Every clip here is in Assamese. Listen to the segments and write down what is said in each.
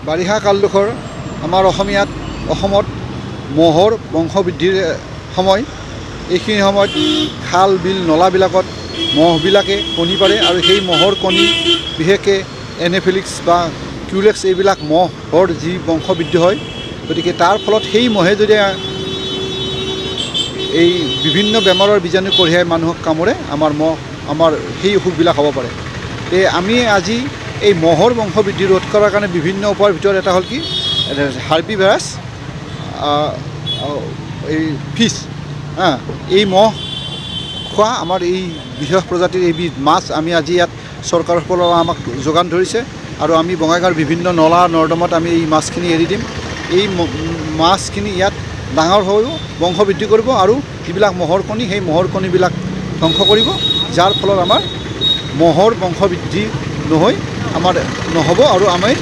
বাৰিষা কালডোখৰ আমাৰ অসমত মহৰ বংশবৃদ্ধিৰ সময়। এইখিনি সময়ত খাল বিল নলাবিলাকত মহবিলাকে কণী পাৰে আৰু সেই মহৰ কণী বিশেষকৈ এন'ফিলিক্স বা কিউলেক্স এইবিলাক মহৰ যি বংশবৃদ্ধি হয়, গতিকে তাৰ ফলত সেই মহে যদি এই বিভিন্ন বেমাৰৰ বীজাণু কঢ়িয়াই মানুহক কামোৰে, আমাৰ সেই অসুখবিলাক হ'ব পাৰে। আমি আজি এই মহৰ বংশবৃদ্ধি ৰোধ কৰাৰ কাৰণে বিভিন্ন উপায়ৰ ভিতৰত এটা হ'ল কি হাৰ্পিভাইৰাছ এই ফিছ এই মহ খোৱা আমাৰ এই বিশেষ প্ৰজাতিৰ এইবিধ মাছ আমি আজি ইয়াত চৰকাৰৰ ফালৰ পৰা আমাক যোগান ধৰিছে আৰু আমি বঙাইগাঁৱৰ বিভিন্ন নলা নৰ্দমাত আমি এই মাছখিনি এৰি দিম। এই মাছখিনি ইয়াত ডাঙৰ হৈও বংশবৃদ্ধি কৰিব আৰু যিবিলাক মহৰ কণী সেই মহৰ কণীবিলাক ধ্বংস কৰিব, যাৰ ফলত আমাৰ মহৰ বংশবৃদ্ধি নহ'ব আৰু আমি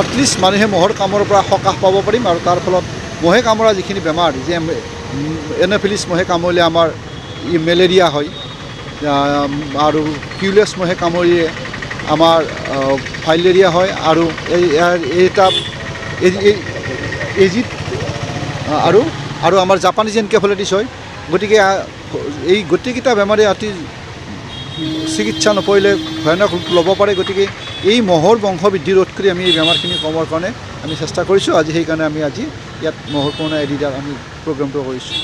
এটলিষ্ট মানুহে মহৰ কামোৰৰ পৰা সকাহ পাব পাৰিম। আৰু তাৰ ফলত মহে কামোৰা যিখিনি বেমাৰ, যে এন'ফিলিছ মহে কামুৰিলে আমাৰ মেলেৰিয়া হয় আৰু কিউলেক্স মহে কামুৰিলে আমাৰ ফাইলেৰিয়া হয় আৰু এজিড আৰু আমাৰ জাপানীজ এনকেফেলাইটিছ হয়। গতিকে এই গোটেইকেইটা বেমাৰে অতি চিকিৎসা নকৰিলে ভয়ানক ৰূপ ল'ব পাৰে। গতিকে এই মহৰ বংশবৃদ্ধি ৰোধ কৰি আমি এই বেমাৰখিনি কমাৰ কাৰণে আমি চেষ্টা কৰিছোঁ। আজি সেইকাৰণে আমি ইয়াত মহৰ কণী এৰি দিয়াৰ আমি প্ৰগ্ৰেমটো কৰিছোঁ।